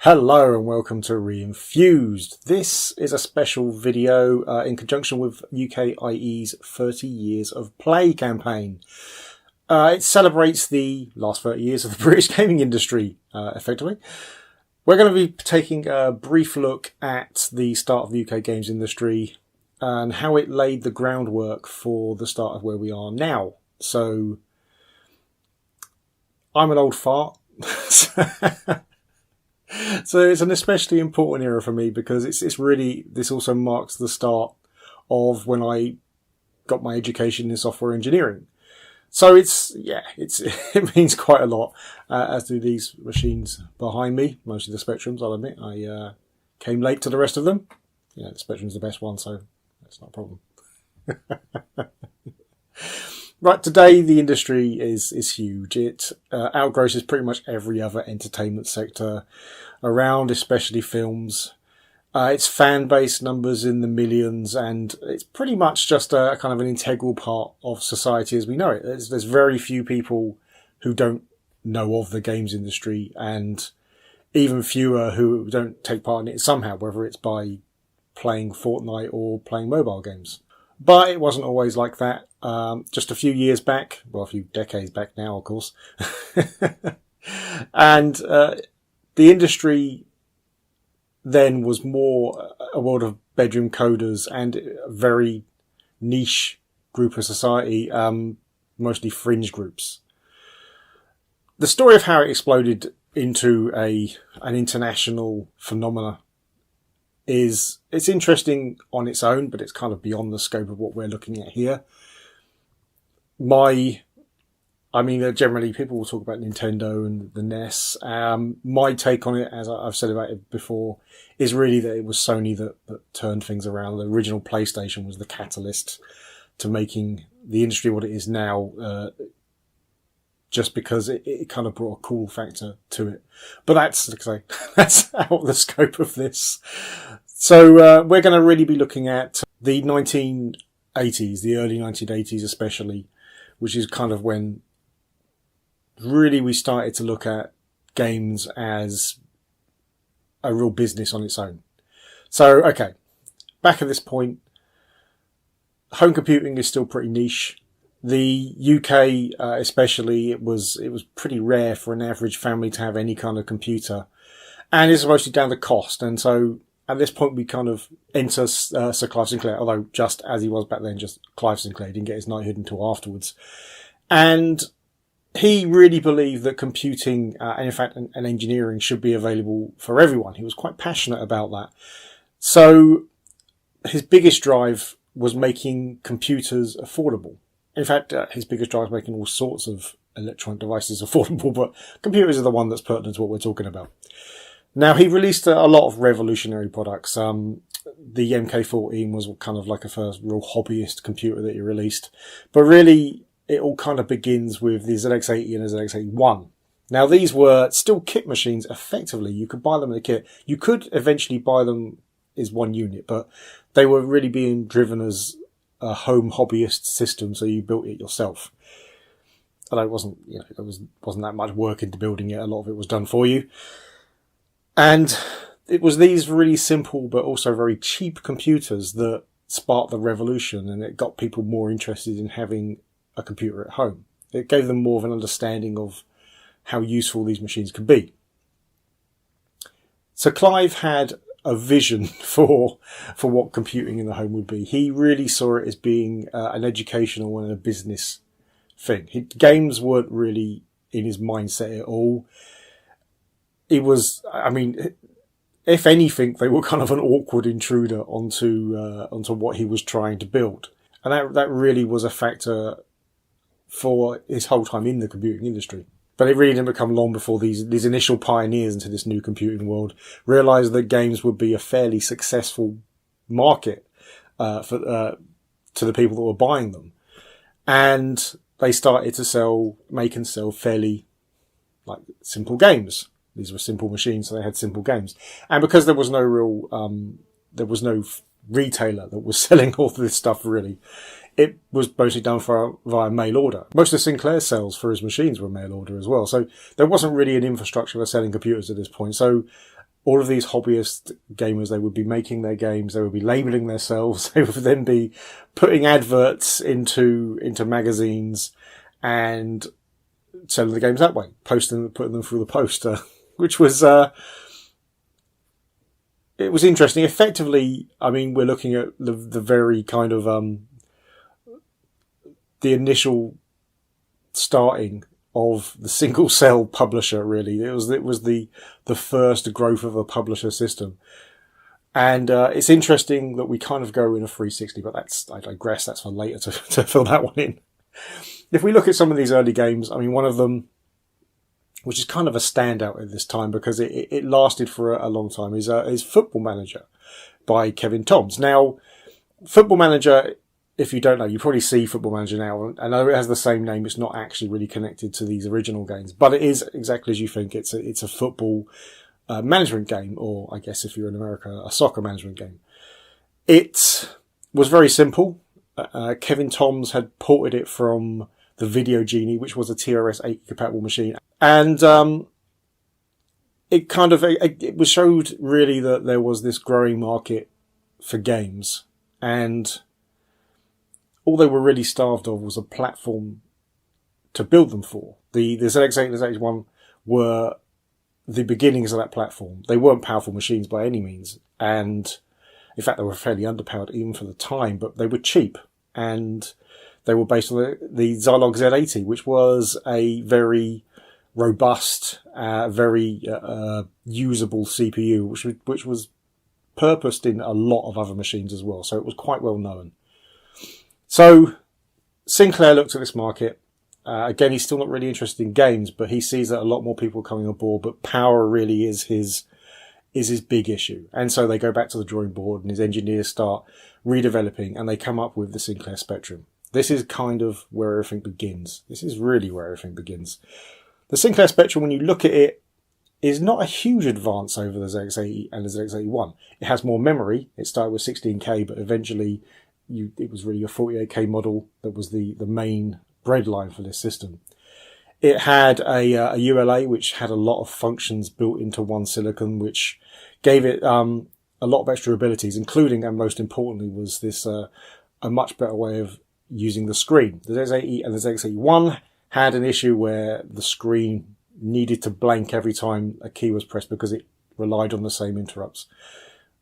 Hello and welcome to Reinfused. This is a special video in conjunction with UKIE's 30 Years of Play campaign. It celebrates the last 30 years of the British gaming industry, effectively. We're going to be taking a brief look at the start of the UK games industry and how it laid the groundwork for the start of where we are now. So, I'm an old fart. So it's an especially important era for me because it's really, this also marks the start of when I got my education in software engineering. So it means quite a lot, as do these machines behind me, mostly the Spectrums, I'll admit. I came late to the rest of them. Yeah, the Spectrum's the best one, so that's not a problem. Right, today the industry is huge. It outgrosses pretty much every other entertainment sector around, especially films. Its fan base numbers in the millions, and it's pretty much just a kind of an integral part of society as we know it. There's very few people who don't know of the games industry, and even fewer who don't take part in it somehow, whether it's by playing Fortnite or playing mobile games. But it wasn't always like that. Just a few years back, well, a few decades back now, of course. And the industry then was more a world of bedroom coders and a very niche group of society, mostly fringe groups. The story of how it exploded into an international phenomena it's interesting on its own, but it's kind of beyond the scope of what we're looking at here. Generally people will talk about Nintendo and the NES. My take on it, as I've said about it before, is really that it was Sony that turned things around. The original PlayStation was the catalyst to making the industry what it is now, just because it kind of brought a cool factor to it. But that's out of the scope of this. So we're going to really be looking at the 1980s, the early 1980s especially, which is kind of when really we started to look at games as a real business on its own. So, okay, back at this point, home computing is still pretty niche. The UK, especially, it was pretty rare for an average family to have any kind of computer, and it's mostly down to cost. And so, at this point, we kind of enter Sir Clive Sinclair, although just as he was back then, just Clive Sinclair. He didn't get his knighthood until afterwards, and he really believed that computing, and in fact, and engineering should be available for everyone. He was quite passionate about that. So, his biggest drive was making computers affordable. In fact, his biggest drive is making all sorts of electronic devices affordable, but computers are the one that's pertinent to what we're talking about. Now, he released a lot of revolutionary products. The MK14 was kind of like a first real hobbyist computer that he released. But really, it all kind of begins with the ZX80 and the ZX81. Now, these were still kit machines, effectively. You could buy them in a kit. You could eventually buy them as one unit, but they were really being driven as a home hobbyist system, so you built it yourself. Although it wasn't, there wasn't that much work into building it. A lot of it was done for you. And it was these really simple but also very cheap computers that sparked the revolution, and it got people more interested in having a computer at home. It gave them more of an understanding of how useful these machines could be. So Clive had a vision for what computing in the home would be. He really saw it as being an educational and a business thing. Games weren't really in his mindset at all. It was, if anything, they were kind of an awkward intruder onto what he was trying to build. And that really was a factor for his whole time in the computing industry. But it really didn't become long before these initial pioneers into this new computing world realised that games would be a fairly successful market to the people that were buying them. And they started to make and sell fairly simple games. These were simple machines, so they had simple games. And because there was no retailer that was selling all this stuff really, it was mostly done via mail order. Most of Sinclair's sales for his machines were mail order as well. So there wasn't really an infrastructure for selling computers at this point. So all of these hobbyist gamers, they would be making their games, they would be labeling themselves, they would then be putting adverts into magazines and selling the games that way, putting them through the poster, which was, it was interesting. Effectively, I mean, we're looking at the very kind of, the initial starting of the single cell publisher, really. It was the first growth of a publisher system. And it's interesting that we kind of go in a 360, but I digress, that's for later to fill that one in. If we look at some of these early games, I mean, one of them, which is kind of a standout at this time because it lasted for a long time, is Football Manager by Kevin Toms. Now, Football Manager, if you don't know, you probably see Football Manager now. I know it has the same name. It's not actually really connected to these original games, but it is exactly as you think. It's a football management game, or I guess if you're in America, a soccer management game. It was very simple. Kevin Toms had ported it from the Video Genie, which was a TRS-80 compatible machine. And it was showed really that there was this growing market for games. And all they were really starved of was a platform to build them for. The ZX8 and the ZX1 were the beginnings of that platform. They weren't powerful machines by any means. And in fact, they were fairly underpowered even for the time, but they were cheap. And they were based on the Zilog Z80, which was a very robust, very usable CPU, which was purposed in a lot of other machines as well. So it was quite well known. So Sinclair looked at this market. Again, he's still not really interested in games, but he sees that a lot more people are coming on board, but power really is his big issue. And so they go back to the drawing board and his engineers start redeveloping and they come up with the Sinclair Spectrum. This is kind of where everything begins. This is really where everything begins. The Sinclair Spectrum, when you look at it, is not a huge advance over the ZX80 and the ZX81. It has more memory. It started with 16K, but eventually it was really a 48K model that was the main breadline for this system. It had a ULA, which had a lot of functions built into one silicon, which gave it a lot of extra abilities, including, and most importantly, was this a much better way of using the screen. The ZX80 and the ZX81 had an issue where the screen needed to blank every time a key was pressed because it relied on the same interrupts.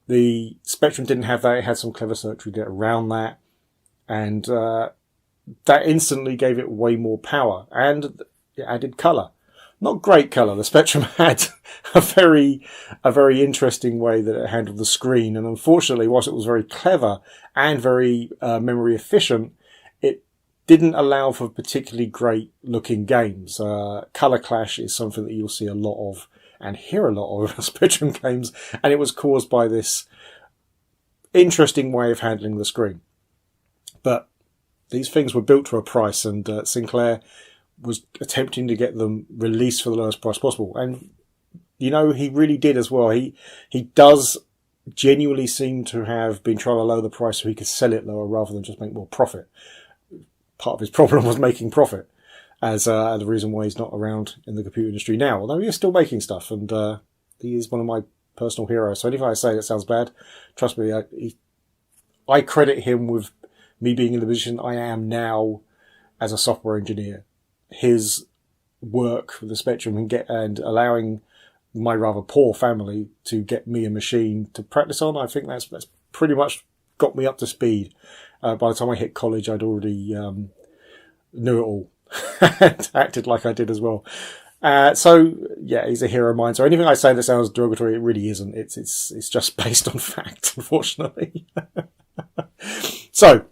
The Spectrum didn't have that. It had some clever circuitry to get around that. And that instantly gave it way more power. And it added colour. Not great colour. The Spectrum had a very interesting way that it handled the screen. And unfortunately, whilst it was very clever and very memory efficient, it didn't allow for particularly great looking games. Colour clash is something that you'll see a lot of and hear a lot of Spectrum games. And it was caused by this interesting way of handling the screen. But these things were built to a price, and Sinclair was attempting to get them released for the lowest price possible. And, you know, he really did as well. He does genuinely seem to have been trying to lower the price so he could sell it lower rather than just make more profit. Part of his problem was making profit, as the reason why he's not around in the computer industry now, although he is still making stuff, and he is one of my personal heroes. So anything I say that sounds bad, trust me, I credit him with me being in the position I am now as a software engineer. His work with the Spectrum and allowing my rather poor family to get me a machine to practice on, I think that's pretty much got me up to speed. By the time I hit college, I'd already knew it all and acted like I did as well. So yeah, he's a hero of mine. So anything I say that sounds derogatory, it really isn't. It's just based on fact, unfortunately. So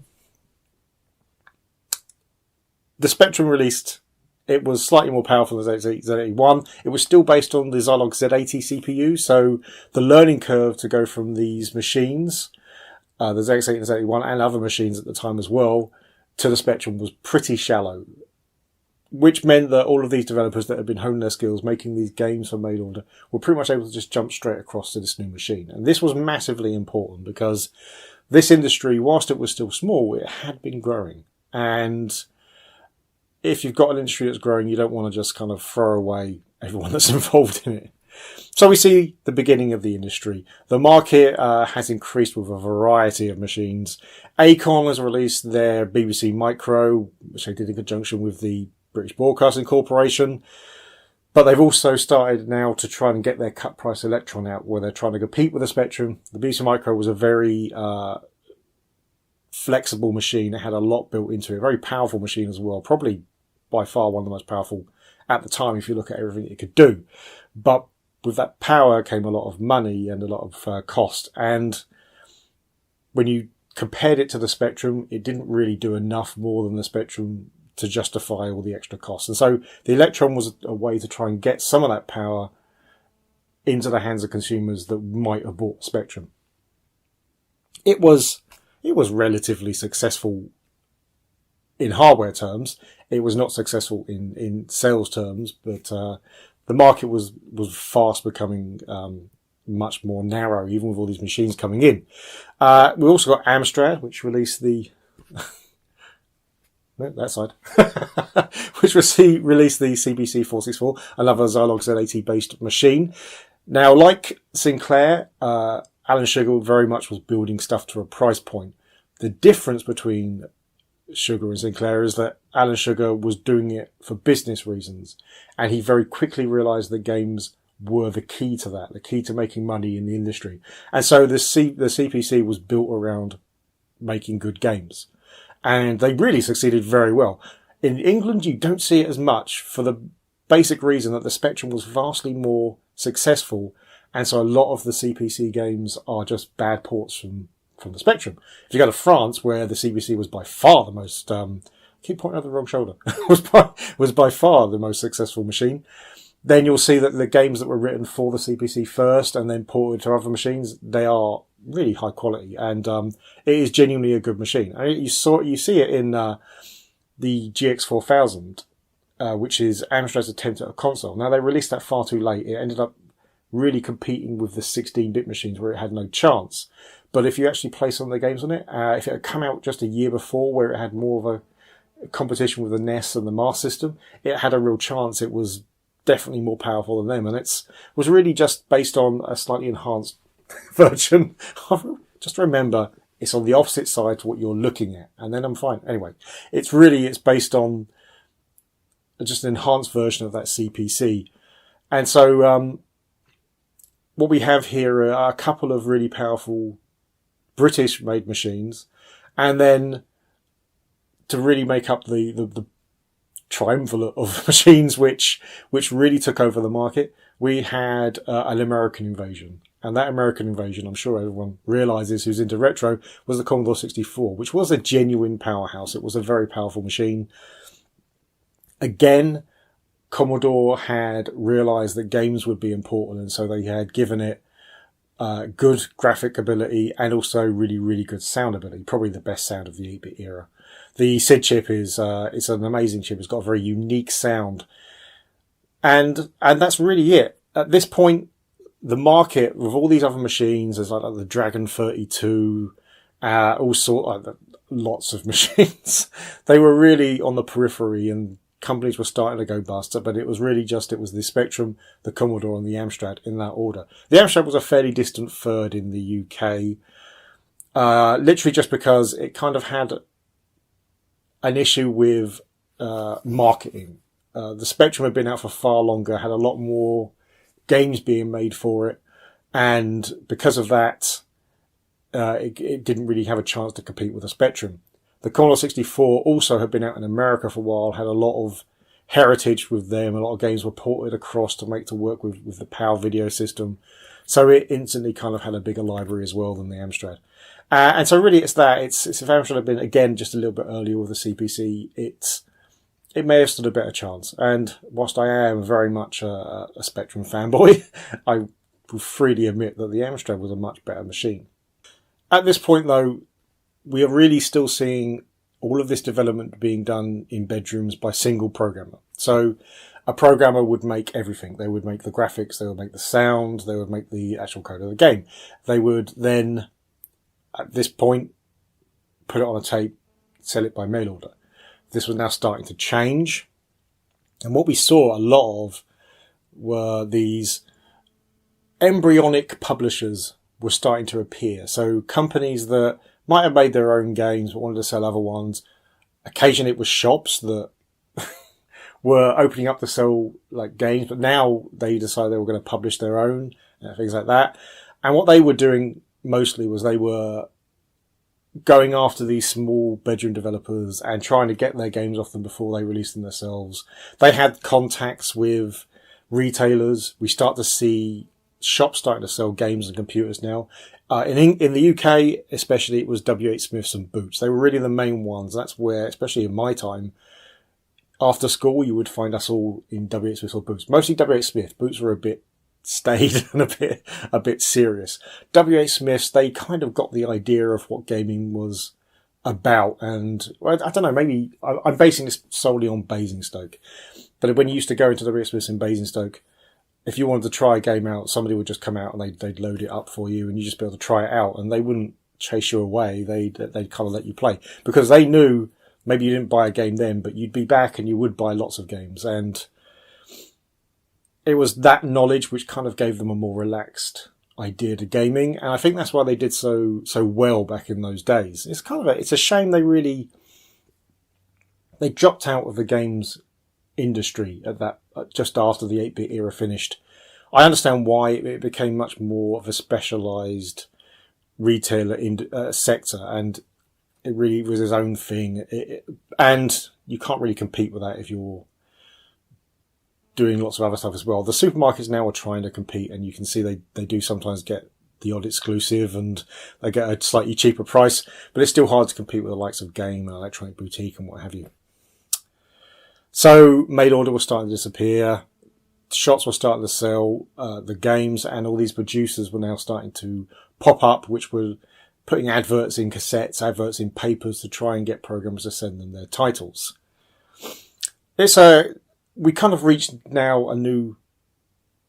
the Spectrum released. It was slightly more powerful than the Z81. It was still based on the Zilog Z80 CPU, so the learning curve to go from these machines, the ZX8 and Z81, and other machines at the time as well, to the Spectrum was pretty shallow, which meant that all of these developers that had been honing their skills making these games for mail order were pretty much able to just jump straight across to this new machine. And this was massively important because this industry, whilst it was still small, it had been growing. And if you've got an industry that's growing, you don't want to just kind of throw away everyone that's involved in it. So we see the beginning of the industry. The market has increased with a variety of machines. Acorn has released their BBC Micro, which they did in conjunction with the British Broadcasting Corporation. But they've also started now to try and get their cut price Electron out, where they're trying to compete with the Spectrum. The BBC Micro was a very flexible machine. It had a lot built into it. A very powerful machine as well. Probably by far one of the most powerful at the time if you look at everything it could do. But with that power came a lot of money and a lot of cost. And when you compared it to the Spectrum, it didn't really do enough more than the Spectrum to justify all the extra costs. And so the Electron was a way to try and get some of that power into the hands of consumers that might have bought Spectrum. It was relatively successful in hardware terms. It was not successful in sales terms, but the market was fast becoming much more narrow, even with all these machines coming in. We also got Amstrad, which released the no, that side. Which released the CPC 464, another Zilog Z80 based machine. Now, like Sinclair, Alan Sugar very much was building stuff to a price point. The difference between Sugar and Sinclair is that Alan Sugar was doing it for business reasons. And he very quickly realized that games were the key to that, the key to making money in the industry. And so the CPC was built around making good games. And they really succeeded very well. In England, you don't see it as much for the basic reason that the Spectrum was vastly more successful. And so a lot of the CPC games are just bad ports from the Spectrum. If you go to France, where the CPC was by far the most, I keep pointing out the wrong shoulder, was by far the most successful machine, then you'll see that the games that were written for the CPC first and then ported to other machines, they are really high quality, and it is genuinely a good machine. I mean, you see it in the GX4000, which is Amstrad's attempt at a console. Now, they released that far too late. It ended up really competing with the 16-bit machines where it had no chance. But if you actually play some of the games on it, if it had come out just a year before where it had more of a competition with the NES and the Master System, it had a real chance. It was definitely more powerful than them, and it was really just based on a slightly enhanced version. Just remember, it's on the opposite side to what you're looking at, and then I'm fine. Anyway, it's based on just an enhanced version of that CPC. And so what we have here are a couple of really powerful British-made machines, and then to really make up the triumvirate of machines which really took over the market, we had an American invasion. And that American invasion, I'm sure everyone realizes who's into retro, was the Commodore 64, which was a genuine powerhouse. It was a very powerful machine. Again, Commodore had realized that games would be important, and so they had given it good graphic ability and also really, really good sound ability. Probably the best sound of the 8-bit era. The SID chip it's an amazing chip. It's got a very unique sound. And that's really it. At this point, the market with all these other machines, there's like the Dragon 32, lots of machines. They were really on the periphery, and companies were starting to go bust. But it was really it was the Spectrum, the Commodore, and the Amstrad in that order. The Amstrad was a fairly distant third in the UK, literally just because it kind of had an issue with marketing. The Spectrum had been out for far longer, had a lot more games being made for it, and because of that, it didn't really have a chance to compete with the Spectrum. The Commodore 64 also had been out in America for a while, had a lot of heritage with them. A lot of games were ported across to make to work with the PAL video system, so it instantly kind of had a bigger library as well than the Amstrad. And so really it's that. It's if Amstrad had been, again, just a little bit earlier with the CPC, it may have stood a better chance. And whilst I am very much a Spectrum fanboy, I will freely admit that the Amstrad was a much better machine. At this point, though, we are really still seeing all of this development being done in bedrooms by a single programmer. So a programmer would make everything. They would make the graphics, they would make the sound, they would make the actual code of the game. They would then, at this point, put it on a tape, sell it by mail order. This was now starting to change. And what we saw a lot of were these embryonic publishers were starting to appear. So companies that might have made their own games but wanted to sell other ones. Occasionally it was shops that were opening up to sell like games, but now they decided they were going to publish their own and things like that. And what they were doing mostly was they were going after these small bedroom developers and trying to get their games off them before they released them themselves. They had contacts with retailers. We start to see shops starting to sell games and computers now. In the UK, especially, it was W.H. Smith's and Boots. They were really the main ones. That's where, especially in my time, after school, you would find us all in W.H. Smith or Boots. Mostly W.H. Smith. Boots were a bit staid and a bit serious. W.H. Smith's, they kind of got the idea of what gaming was about. And well, I don't know, maybe I'm basing this solely on Basingstoke. But when you used to go into W.H. Smith's in Basingstoke, if you wanted to try a game out, somebody would just come out and they'd load it up for you and you just be able to try it out, and they wouldn't chase you away. They'd kind of let you play because they knew maybe you didn't buy a game then, but you'd be back and you would buy lots of games. And it was that knowledge which kind of gave them a more relaxed idea to gaming. And I think that's why they did so well back in those days. It's a shame they dropped out of the games industry at that just after the 8-bit era finished. I understand why. It became much more of a specialized retailer sector, and it really was his own thing. And you can't really compete with that if you're doing lots of other stuff as well. The supermarkets now are trying to compete, and you can see they do sometimes get the odd exclusive and they get a slightly cheaper price, but it's still hard to compete with the likes of Game and Electronic Boutique and what have you. So mail order was starting to disappear. Shops were starting to sell the games, and all these producers were now starting to pop up, which were putting adverts in cassettes, adverts in papers to try and get programmers to send them their titles. We kind of reached now a new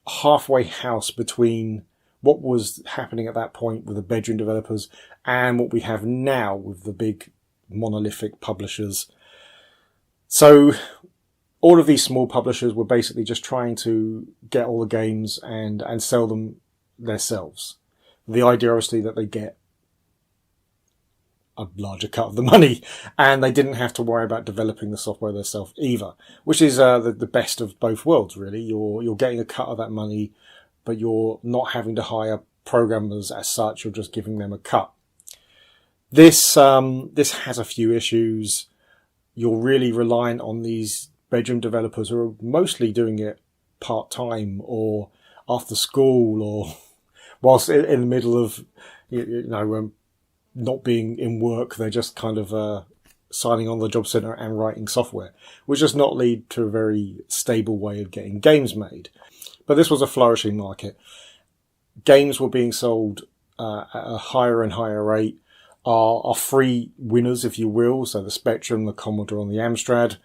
halfway house between what was happening at that point with the bedroom developers and what we have now with the big monolithic publishers. So all of these small publishers were basically just trying to get all the games and sell them themselves. The idea, obviously, that they get a larger cut of the money, and they didn't have to worry about developing the software themselves either, which is the best of both worlds, really. You're getting a cut of that money, but you're not having to hire programmers as such. You're just giving them a cut. This has a few issues. You're really reliant on these bedroom developers who are mostly doing it part-time or after school or whilst in the middle of, not being in work. They're just kind of signing on the job centre and writing software, which does not lead to a very stable way of getting games made. But this was a flourishing market. Games were being sold at a higher and higher rate. Our free winners, if you will, so the Spectrum, the Commodore and the Amstrad,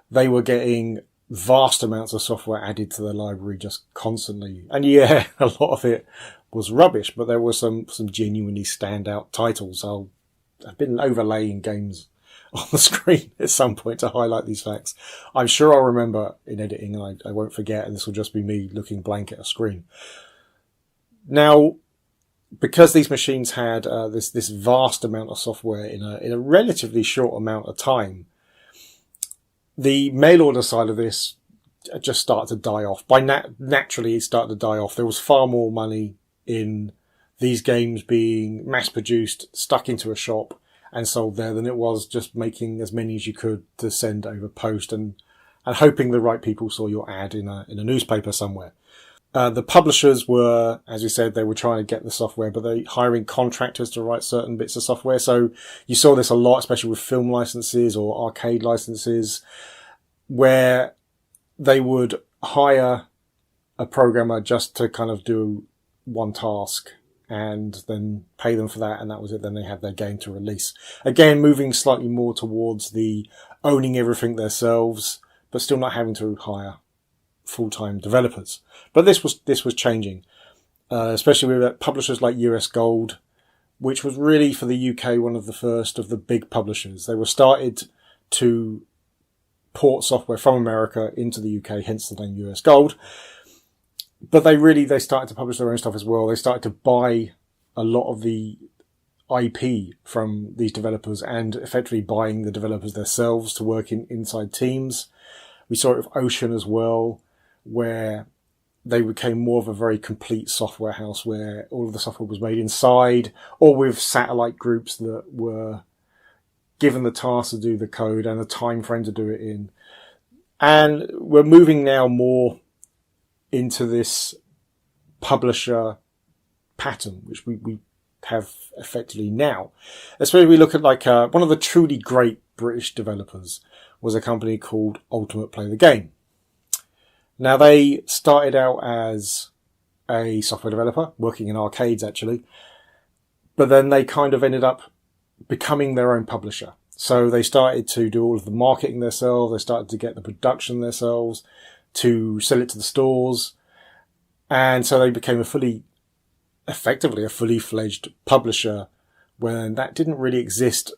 they were getting vast amounts of software added to their library just constantly. And yeah, a lot of it was rubbish, but there were some genuinely standout titles. I've been overlaying games on the screen at some point to highlight these facts. I'm sure I'll remember in editing, and I won't forget, and this will just be me looking blank at a screen. Now, because these machines had this vast amount of software in a relatively short amount of time, the mail order side of this just started to die off. Naturally, it started to die off. There was far more money in these games being mass-produced, stuck into a shop and sold there than it was just making as many as you could to send over post and hoping the right people saw your ad in a newspaper somewhere. The publishers were, as we said, they were trying to get the software, but they're hiring contractors to write certain bits of software. So you saw this a lot, especially with film licenses or arcade licenses, where they would hire a programmer just to kind of do one task and then pay them for that, and that was it. Then they had their game to release. Again, moving slightly more towards the owning everything themselves, but still not having to hire full-time developers. But this was changing, especially with publishers like US Gold, which was really for the UK one of the first of the big publishers. They were started to port software from America into the UK, hence the name US Gold. But they started to publish their own stuff as well. They started to buy a lot of the IP from these developers and effectively buying the developers themselves to work inside teams. We saw it with Ocean as well, where they became more of a very complete software house where all of the software was made inside, or with satellite groups that were given the task to do the code and a time frame to do it in. And we're moving now more into this publisher pattern, which we have effectively now. Especially we look at like one of the truly great British developers was a company called Ultimate Play the Game. Now they started out as a software developer, working in arcades actually, but then they kind of ended up becoming their own publisher. So they started to do all of the marketing themselves, they started to get the production themselves, to sell it to the stores, and so they became effectively a fully fledged publisher when that didn't really exist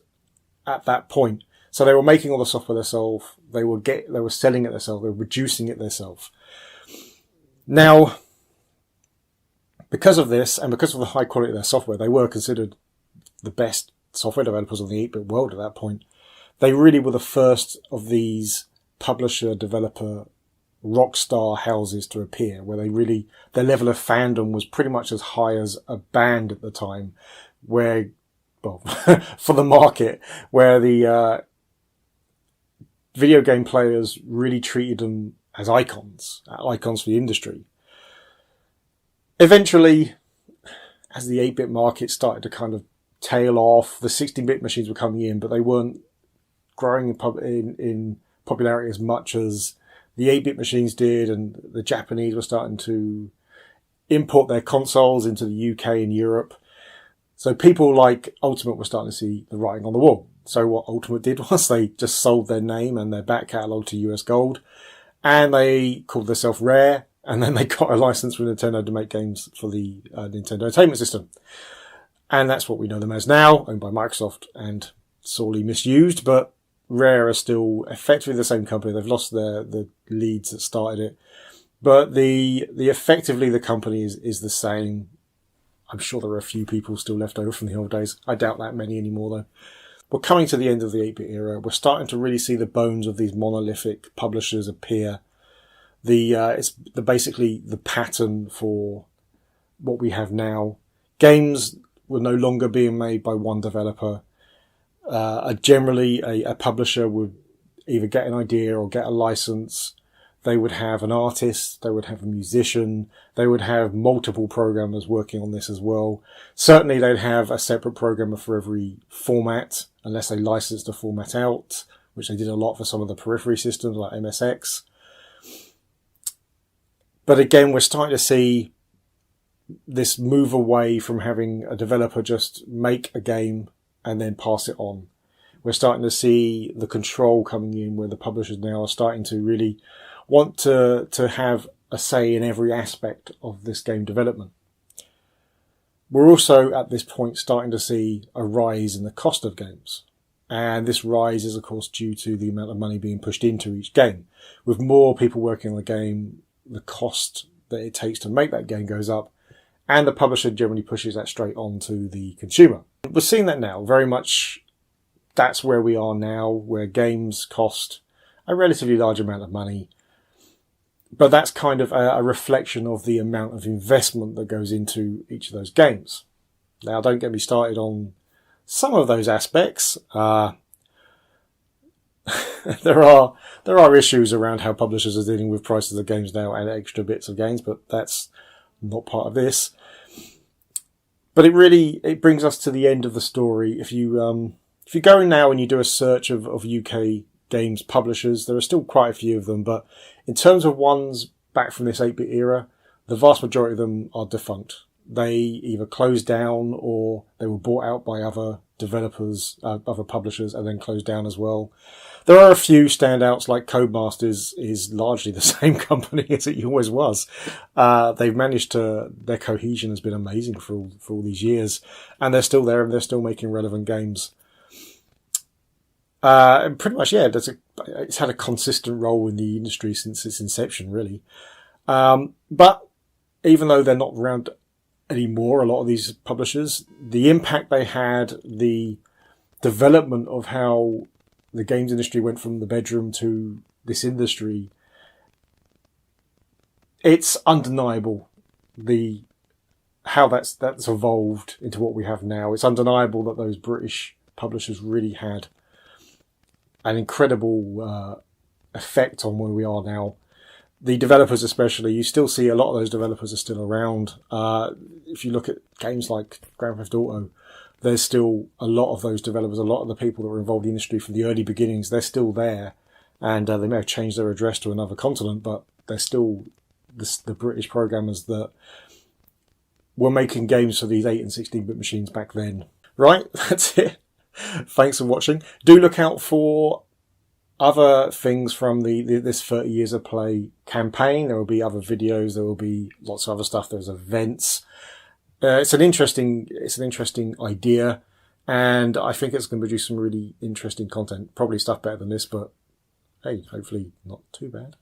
at that point. So they were making all the software themselves, they were selling it themselves, they were producing it themselves. Now, because of this, and because of the high quality of their software, they were considered the best software developers on the 8-bit world at that point. They really were the first of these publisher developer rockstar houses to appear, where their level of fandom was pretty much as high as a band at the time, where, well, for the market, where the video game players really treated them as icons for the industry. Eventually, as the 8-bit market started to kind of tail off, the 16-bit machines were coming in, but they weren't growing in popularity as much as the 8-bit machines did, and the Japanese were starting to import their consoles into the UK and Europe. So people like Ultimate were starting to see the writing on the wall. So what Ultimate did was they just sold their name and their back catalogue to US Gold, and they called themselves Rare, and then they got a license from Nintendo to make games for the Nintendo Entertainment System. And that's what we know them as now, owned by Microsoft and sorely misused, but Rare are still effectively the same company. They've lost the leads that started it. But effectively the company is the same. I'm sure there are a few people still left over from the old days. I doubt that many anymore though. We're coming to the end of the 8-bit era. We're starting to really see the bones of these monolithic publishers appear. It's basically the pattern for what we have now. Games were no longer being made by one developer. Generally, a publisher would either get an idea or get a license. They would have an artist, they would have a musician, they would have multiple programmers working on this as well. Certainly they'd have a separate programmer for every format, unless they licensed the format out, which they did a lot for some of the periphery systems like MSX. But again, we're starting to see this move away from having a developer just make a game and then pass it on. We're starting to see the control coming in, where the publishers now are starting to really want to have a say in every aspect of this game development. We're also at this point starting to see a rise in the cost of games. And this rise is of course due to the amount of money being pushed into each game. With more people working on the game, the cost that it takes to make that game goes up, and the publisher generally pushes that straight on to the consumer. We're seeing that now, very much that's where we are now, where games cost a relatively large amount of money. But that's kind of a reflection of the amount of investment that goes into each of those games. Now, don't get me started on some of those aspects. There are issues around how publishers are dealing with prices of games now and extra bits of games, but that's not part of this. But it brings us to the end of the story. If you go in now and you do a search of UK games publishers, there are still quite a few of them, but in terms of ones back from this 8-bit era, the vast majority of them are defunct. They either closed down or they were bought out by other developers, other publishers, and then closed down as well. There are a few standouts, like Codemasters is largely the same company as it always was. They've managed their cohesion has been amazing for all these years, and they're still there and they're still making relevant games. And pretty much, yeah, it's had a consistent role in the industry since its inception, really. But even though they're not around anymore, a lot of these publishers, the impact they had, the development of how the games industry went from the bedroom to this industry, it's undeniable how that's evolved into what we have now. It's undeniable that those British publishers really had an incredible effect on where we are now. The developers especially, you still see a lot of those developers are still around. If you look at games like Grand Theft Auto, there's still a lot of those developers, a lot of the people that were involved in the industry from the early beginnings, they're still there. And they may have changed their address to another continent, but they're still the British programmers that were making games for these 8 and 16-bit machines back then. Right, that's it. Thanks for watching. Do look out for other things from this 30 Years of Play campaign. There will be other videos. There will be lots of other stuff. There's events. It's an interesting idea, and I think it's going to produce some really interesting content. Probably stuff better than this, but hey, hopefully not too bad.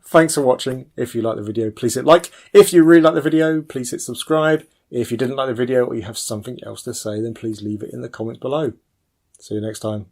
Thanks for watching. If you like the video, please hit like. If you really like the video, please hit subscribe. If you didn't like the video or you have something else to say, then please leave it in the comments below. See you next time.